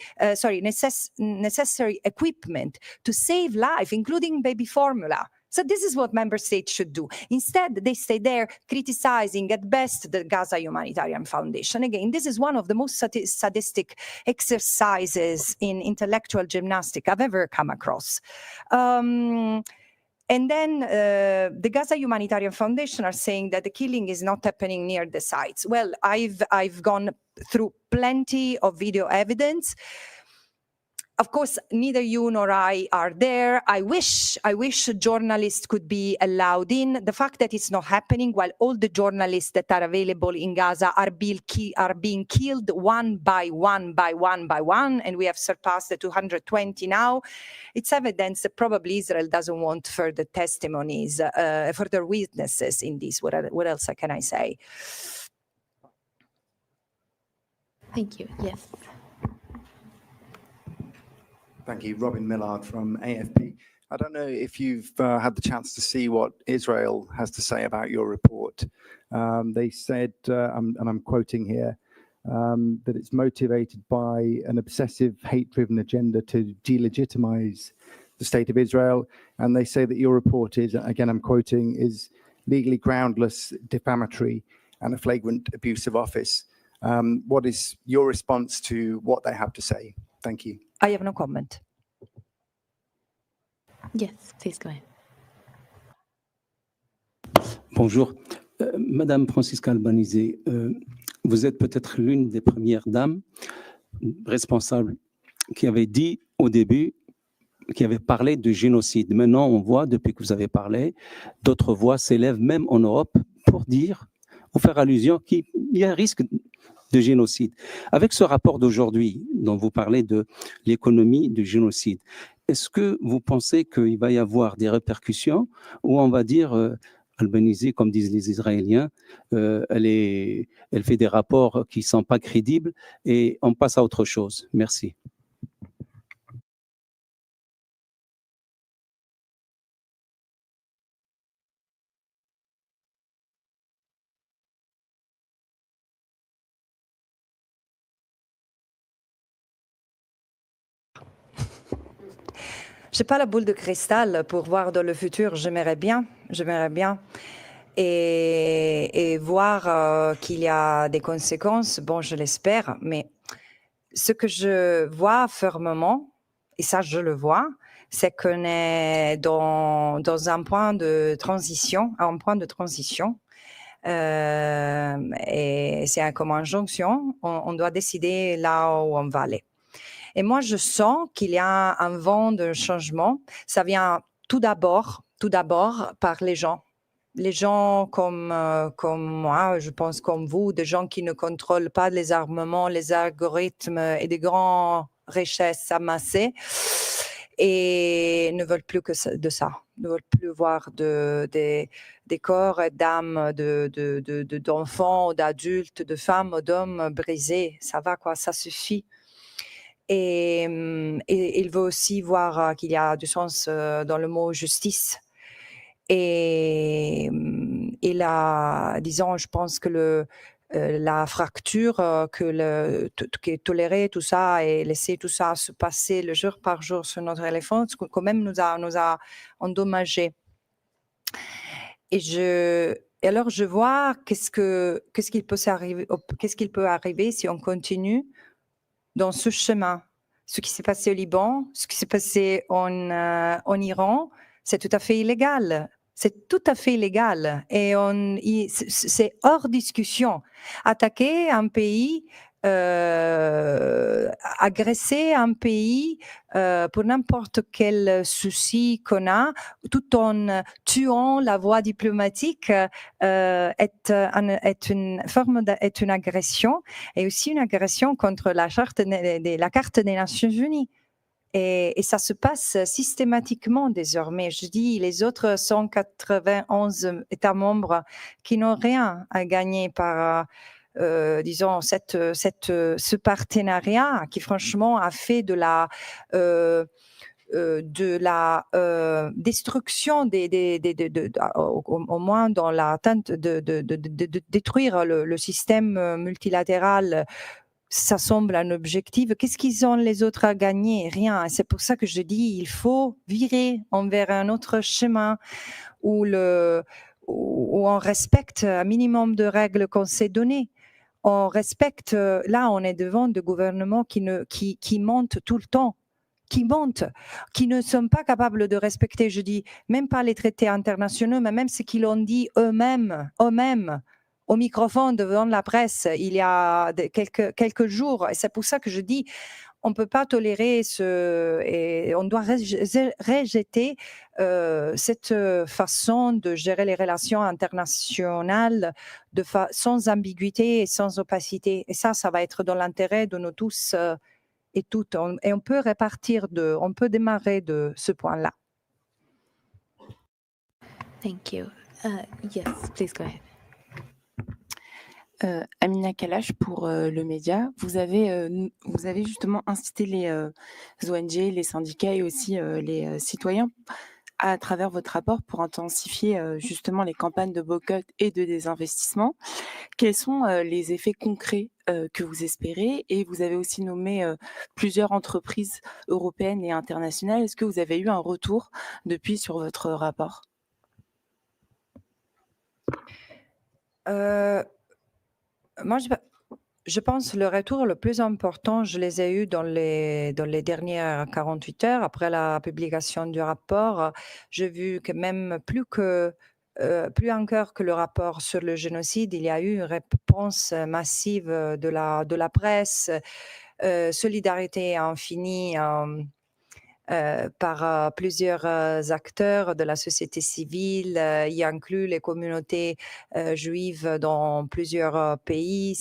S2: equipment to save life, including baby formula. So this is what member states should do. Instead, they stay there criticizing at best the Gaza Humanitarian Foundation. Again, this is one of the most sadistic exercises in intellectual gymnastics I've ever come across. And then the Gaza Humanitarian Foundation are saying that the killing is not happening near the sites. Well, I've gone through plenty of video evidence. Of course, neither you nor I are there. I wish journalists could be allowed in. The fact that it's not happening while all the journalists that are available in Gaza are being killed one by one, and we have surpassed the 220 now. It's evidence that probably Israel doesn't want further testimonies, further witnesses in this. What else can I say?
S1: Thank you. Yes.
S3: Thank you. Robin Millard from AFP. I don't know if you've had the chance to see what Israel has to say about your report. They said, and I'm quoting here, that it's motivated by an obsessive, hate-driven agenda to delegitimize the state of Israel. And they say that your report is, again, I'm quoting, is legally groundless, defamatory, and a flagrant abuse of office. What is your response to what they have to say? Thank you.
S2: I have no comment.
S1: Yes, please go ahead.
S9: Bonjour. Madame Francesca Albanese, vous êtes peut-être l'une des premières dames responsables qui avait dit au début, qui avait parlé de génocide. Maintenant, on voit, depuis que vous avez parlé, d'autres voix s'élèvent même en Europe pour dire, ou faire allusion qu'il y a un risque de génocide. Avec ce rapport d'aujourd'hui, dont vous parlez de l'économie du génocide, est-ce que vous pensez qu'il va y avoir des répercussions ou on va dire, Albanese, comme disent les Israéliens, elle fait des rapports qui ne sont pas crédibles et on passe à autre chose? Merci.
S2: Je n'ai pas la boule de cristal pour voir dans le futur, j'aimerais bien. Et et voir qu'il y a des conséquences, bon, je l'espère, mais ce que je vois fermement, et ça je le vois, c'est qu'on est dans un point de transition, et c'est comme une jonction, on doit décider là où on va aller. Et moi, je sens qu'il y a un vent de changement. Ça vient tout d'abord par les gens. Les gens comme moi, je pense comme vous, des gens qui ne contrôlent pas les armements, les algorithmes et des grandes richesses amassées et ne veulent plus que de ça, ne veulent plus voir des corps et d'âmes d'enfants, d'adultes, de femmes, d'hommes brisés. Ça va quoi, ça suffit. Et il veut aussi voir qu'il y a du sens dans le mot justice. Et là, disons, je pense que la fracture, qui est tolérée, tout ça, et laisser tout ça se passer le jour par jour sur notre éléphant, quand même nous a endommagé. Et alors je vois qu'est-ce qu'il peut arriver si on continue dans ce chemin. Ce qui s'est passé au Liban, ce qui s'est passé en Iran, c'est tout à fait illégal. C'est tout à fait illégal. Et c'est hors discussion. Attaquer un pays, agresser un pays pour n'importe quel souci qu'on a, tout en tuant la voie diplomatique, est une agression, et aussi une agression contre la Carte des Nations Unies. Et ça se passe systématiquement désormais. Je dis les autres 191 États membres qui n'ont rien à gagner par disons, ce partenariat qui franchement a fait de la destruction au moins dans l'atteinte de détruire le système multilatéral. Ça semble un objectif. Qu'est-ce qu'ils ont les autres à gagner? Rien. C'est pour ça que je dis il faut virer envers un autre chemin où on respecte un minimum de règles qu'on s'est données. On respecte, là on est devant des gouvernements qui montent tout le temps, qui ne sont pas capables de respecter, je dis, même pas les traités internationaux, mais même ce qu'ils ont dit eux-mêmes, au microphone devant la presse il y a quelques jours. Et c'est pour ça que je dis, on ne peut pas tolérer et on doit rejeter cette façon de gérer les relations internationales sans ambiguïté et sans opacité. Et ça va être dans l'intérêt de nous tous et toutes. Et on peut on peut démarrer de ce point-là.
S1: Thank you. Yes, please go ahead.
S10: Amina Kalash pour le média. Vous avez justement incité les ONG, les syndicats et aussi les citoyens à travers votre rapport pour intensifier justement les campagnes de boycott et de désinvestissement. Quels sont les effets concrets que vous espérez? Et vous avez aussi nommé plusieurs entreprises européennes et internationales. Est-ce que vous avez eu un retour depuis sur votre rapport?
S2: Moi, je pense que le retour le plus important, je les ai eus dans les dernières 48 heures après la publication du rapport. J'ai vu que même plus encore que le rapport sur le génocide, il y a eu une réponse massive de la presse, solidarité infinie par plusieurs acteurs de la société civile, y inclut les communautés juives dans plusieurs pays.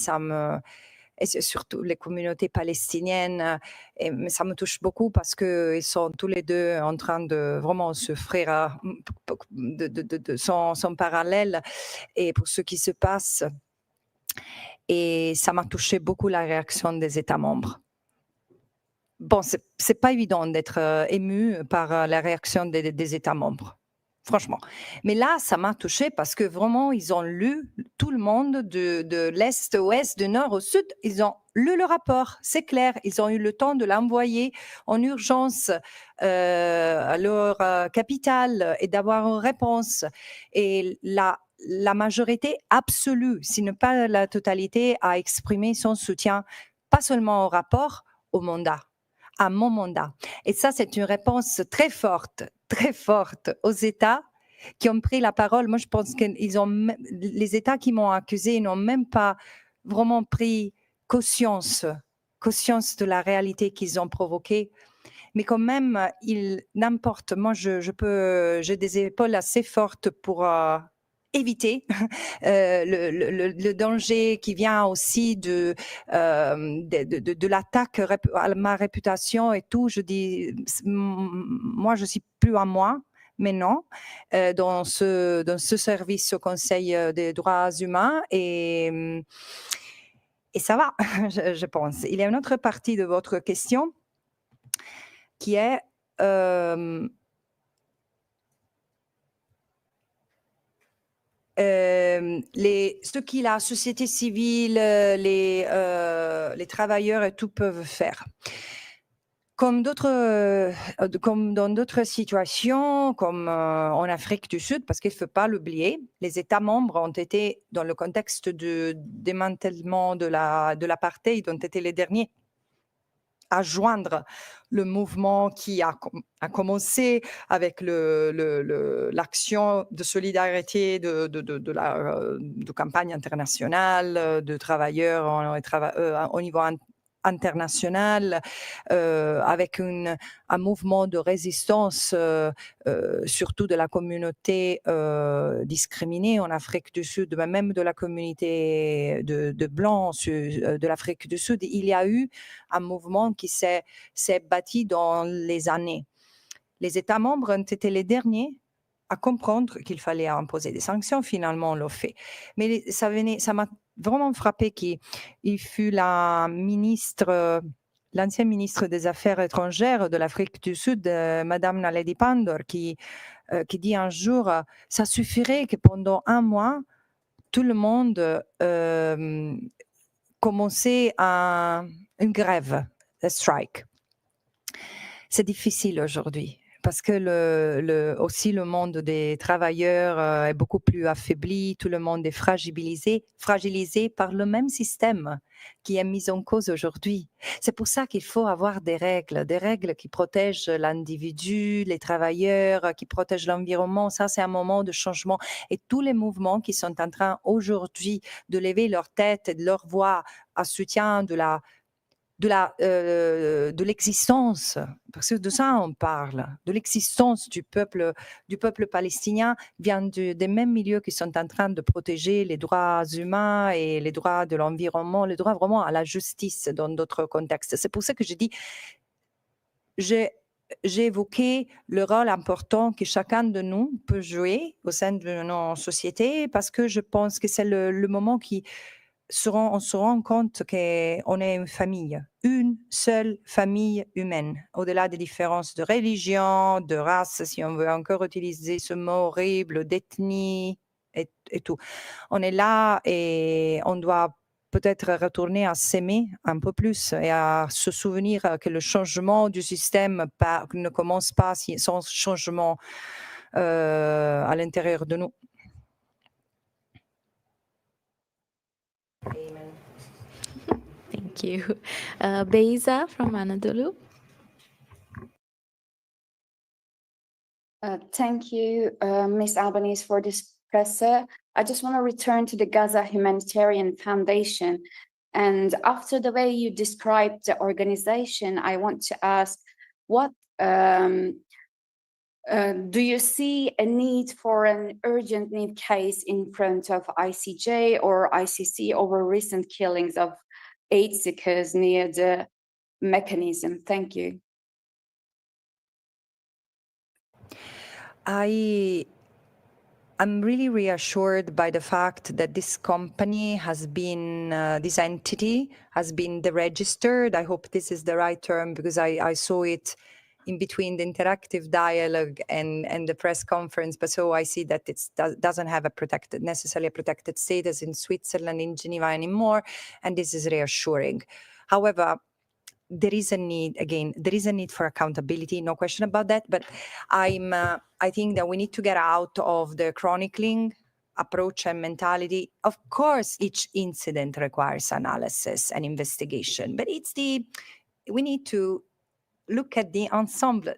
S2: Et surtout les communautés palestiniennes, mais ça me touche beaucoup parce qu'ils sont tous les deux en train de vraiment souffrir sans parallèle et pour ce qui se passe. Et ça m'a touché beaucoup la réaction des États membres. Bon, c'est pas évident d'être ému par la réaction des États membres, franchement. Mais là, ça m'a touchée parce que vraiment, ils ont lu, tout le monde, de l'Est au Ouest, du Nord au Sud, ils ont lu le rapport, c'est clair. Ils ont eu le temps de l'envoyer en urgence à leur capitale et d'avoir une réponse. Et la majorité absolue, si ce n'est pas la totalité, a exprimé son soutien, pas seulement au rapport, au mandat, à mon mandat. Et ça, c'est une réponse très forte aux États qui ont pris la parole. Moi, je pense que les États qui m'ont accusé n'ont même pas vraiment pris conscience de la réalité qu'ils ont provoquée. Mais quand même, n'importe. Moi, j'ai des épaules assez fortes pour éviter le danger qui vient aussi de l'attaque à ma réputation et tout. Je dis, moi, je suis plus à moi. Mais non, dans ce service au Conseil des droits humains et ça va, je pense. Il y a une autre partie de votre question qui est ce que la société civile, les travailleurs et tout peuvent faire. Comme dans d'autres situations, comme en Afrique du Sud, parce qu'il ne faut pas l'oublier, les États membres ont été, dans le contexte du démantèlement de l'apartheid, ont été les derniers à joindre le mouvement qui a commencé avec l'action de solidarité de campagne internationale, de travailleurs au niveau international, avec un mouvement de résistance, surtout de la communauté discriminée en Afrique du Sud, même de la communauté de Blancs de l'Afrique du Sud. Il y a eu un mouvement qui s'est bâti dans les années. Les États membres ont été les derniers à comprendre qu'il fallait imposer des sanctions. Finalement, on l'a fait. Mais ça m'a vraiment frappé qu'il fut l'ancienne ministre des Affaires étrangères de l'Afrique du Sud, Madame Naledi Pandor, qui dit un jour, ça suffirait que pendant un mois, tout le monde commençait une grève, un strike. C'est difficile aujourd'hui parce que aussi le monde des travailleurs est beaucoup plus affaibli, tout le monde est fragilisé par le même système qui est mis en cause aujourd'hui. C'est pour ça qu'il faut avoir des règles qui protègent l'individu, les travailleurs, qui protègent l'environnement. Ça, c'est un moment de changement. Et tous les mouvements qui sont en train aujourd'hui de lever leur tête et de leur voix à soutien de l'existence, parce que de ça on parle, de l'existence du peuple palestinien, vient des mêmes milieux qui sont en train de protéger les droits humains et les droits de l'environnement, les droits vraiment à la justice dans d'autres contextes. C'est pour ça que j'ai évoqué le rôle important que chacun de nous peut jouer au sein de nos sociétés, parce que je pense que c'est le moment on se rend compte qu'on est une seule famille humaine, au-delà des différences de religion, de race, si on veut encore utiliser ce mot horrible, d'ethnie et tout. On est là et on doit peut-être retourner à s'aimer un peu plus et à se souvenir que le changement du système ne commence pas sans changement à l'intérieur de nous. Amen.
S1: Thank you. Beyza from Anadolu.
S11: Thank you, Ms. Albanese, for this presser. I just want to return to the Gaza Humanitarian Foundation. And after the way you described the organization, I want to ask, what do you see a need for an urgent need case in front of ICJ or ICC over recent killings of aid seekers near the mechanism? Thank you.
S2: I'm really reassured by the fact that this company has been, this entity has been deregistered. I hope this is the right term, because I saw it in between the interactive dialogue and the press conference, but so I see that it doesn't have necessarily a protected status in Switzerland, in Geneva anymore, and this is reassuring. However, there is a need for accountability, no question about that, but I think that we need to get out of the chronicling approach and mentality. Of course, each incident requires analysis and investigation, but we need to look at the ensemble,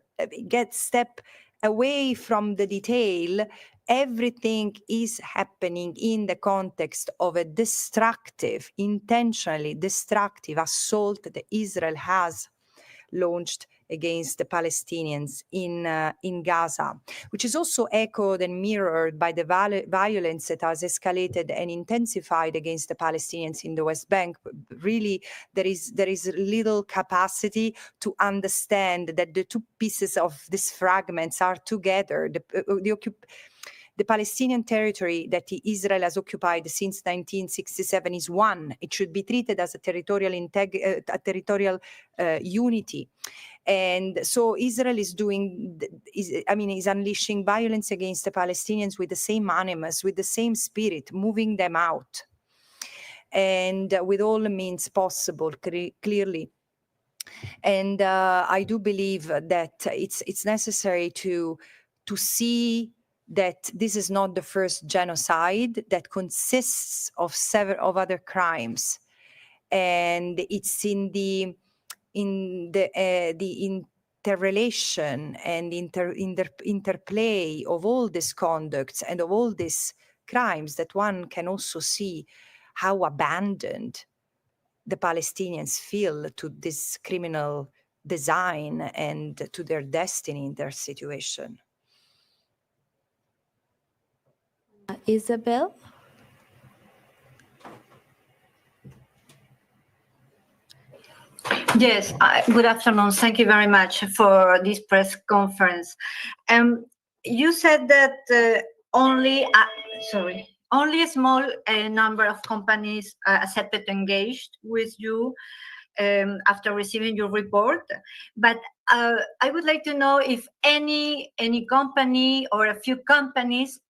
S2: step away from the detail. Everything is happening in the context of a intentionally destructive assault that Israel has launched against the Palestinians in Gaza, which is also echoed and mirrored by the violence that has escalated and intensified against the Palestinians in the West Bank. Really, there is little capacity to understand that the two pieces of these fragments are together. The Palestinian territory that Israel has occupied since 1967 is one. It should be treated as a territorial unity. And so Israel is unleashing violence against the Palestinians with the same animus, with the same spirit, moving them out, and with all the means possible, clearly. And I do believe that it's necessary to see that this is not the first genocide, that consists of several other crimes, and it's in the interrelation and interplay of all these conducts and of all these crimes that one can also see how abandoned the Palestinians feel to this criminal design and to their destiny in their situation.
S1: Isabel?
S12: Yes, good afternoon. Thank you very much for this press conference. You said that only a small number of companies accepted to engage with you after receiving your report. But I would like to know if any company or a few companies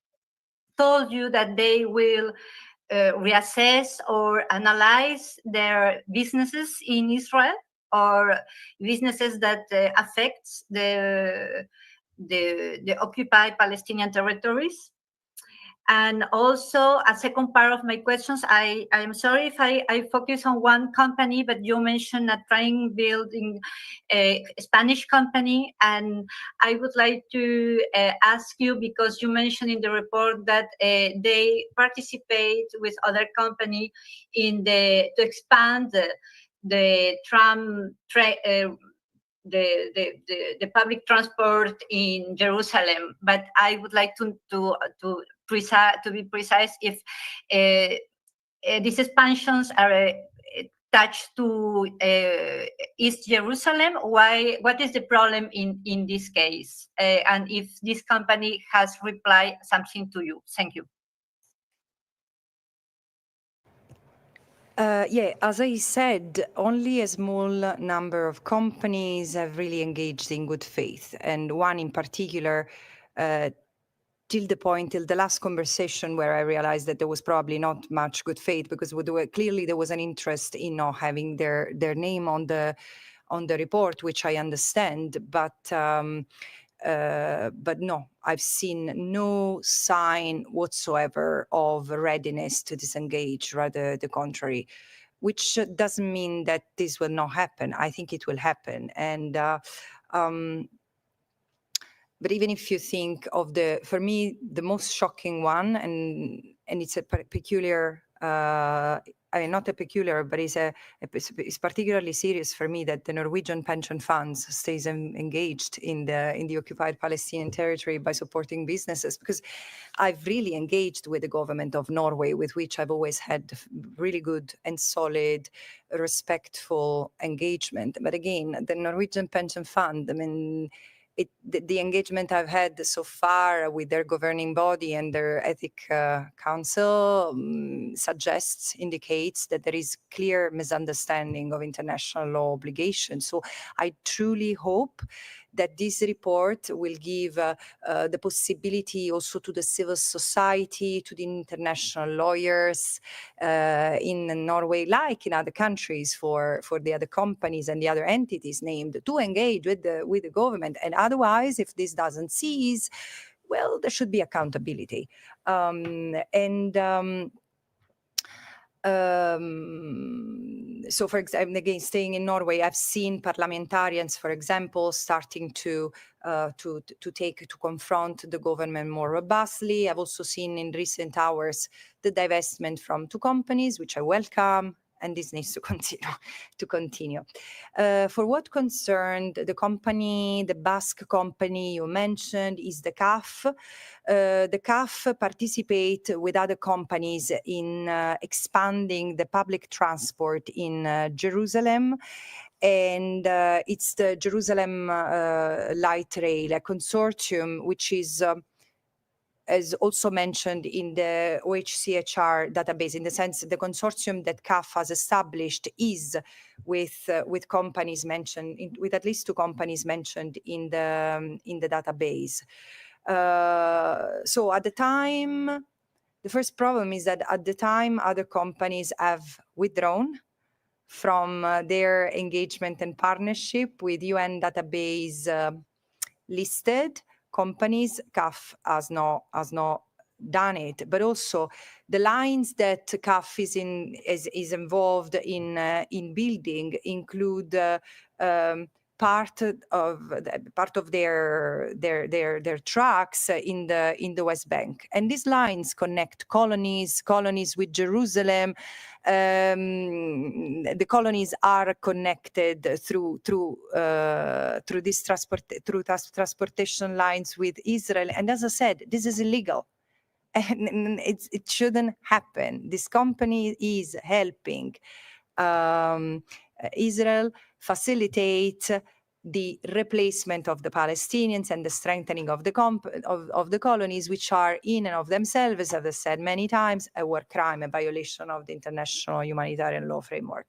S12: told you that they will reassess or analyze their businesses in Israel, or businesses that affects the occupied Palestinian territories. And also, a second part of my questions, I am sorry if I focus on one company, but you mentioned a trying building a Spanish company, and I would like to ask you, because you mentioned in the report that they participate with other company to expand the public transport in Jerusalem. But I would like to be precise if these expansions are attached to East Jerusalem. What is the problem in this case? And if this company has replied something to you. Thank you.
S2: As I said, only a small number of companies have really engaged in good faith, and one in particular, till the last conversation, where I realized that there was probably not much good faith, because clearly there was an interest in not having their name on the report, which I understand, but no, I've seen no sign whatsoever of readiness to disengage, rather the contrary, which doesn't mean that this will not happen. I think it will happen. And but even if you think of for me, the most shocking one, and it's a peculiar, not a peculiar, but it's particularly serious for me that the Norwegian pension funds stays engaged in the occupied Palestinian territory by supporting businesses, because I've really engaged with the government of Norway, with which I've always had really good and solid, respectful engagement. But again, the Norwegian pension fund, I mean, the engagement I've had so far with their governing body and their ethic council indicates that there is clear misunderstanding of international law obligations. So I truly hope that this report will give the possibility also to the civil society, to the international lawyers in Norway, like in other countries, for the other companies and the other entities named, to engage with the government. And otherwise, if this doesn't cease, well, there should be accountability. So, for example, again, staying in Norway, I've seen parliamentarians, for example, starting to confront the government more robustly. I've also seen in recent hours the divestment from 2 companies, which I welcome, and this needs to continue. For what concerned the company, the Basque company you mentioned is the CAF. The CAF participate with other companies in expanding the public transport in Jerusalem. And it's the Jerusalem Light Rail, a consortium which is as also mentioned in the OHCHR database, in the sense that the consortium that CAF has established is with companies mentioned, with at least 2 companies mentioned in the database. So at the time, the first problem is that at the time, other companies have withdrawn from their engagement and partnership with UN database listed companies. CAF has not done it, but also the lines that CAF is involved in building include part of their tracks in the West Bank, and these lines connect colonies with Jerusalem. The colonies are connected through these transportation lines with Israel, and as I said, this is illegal. And it shouldn't happen. This company is helping Israel facilitate the replacement of the Palestinians and the strengthening of the colonies, which are in and of themselves, as I've said many times, a war crime, a violation of the international humanitarian law framework.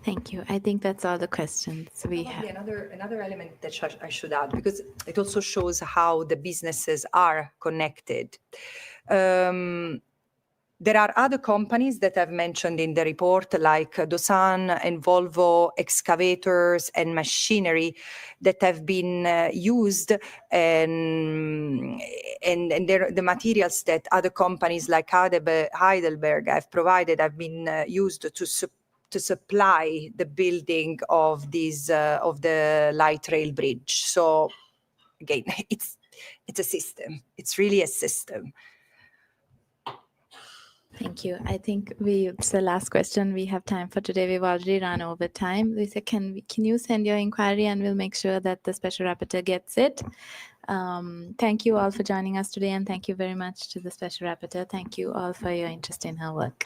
S1: Thank you. I think that's all the questions we have.
S2: Another element that I should add, because it also shows how the businesses are connected. There are other companies that I've mentioned in the report, like Dosan and Volvo excavators and machinery that have been used, and the materials that other companies like Heidelberg have provided have been used to supply the building of the light rail bridge. So again, it's a system. It's really a system.
S1: Thank you. I think it's the last question we have time for today. We've already run over time. Lisa, can you send your inquiry and we'll make sure that the Special Rapporteur gets it. Thank you all for joining us today, and thank you very much to the Special Rapporteur. Thank you all for your interest in her work.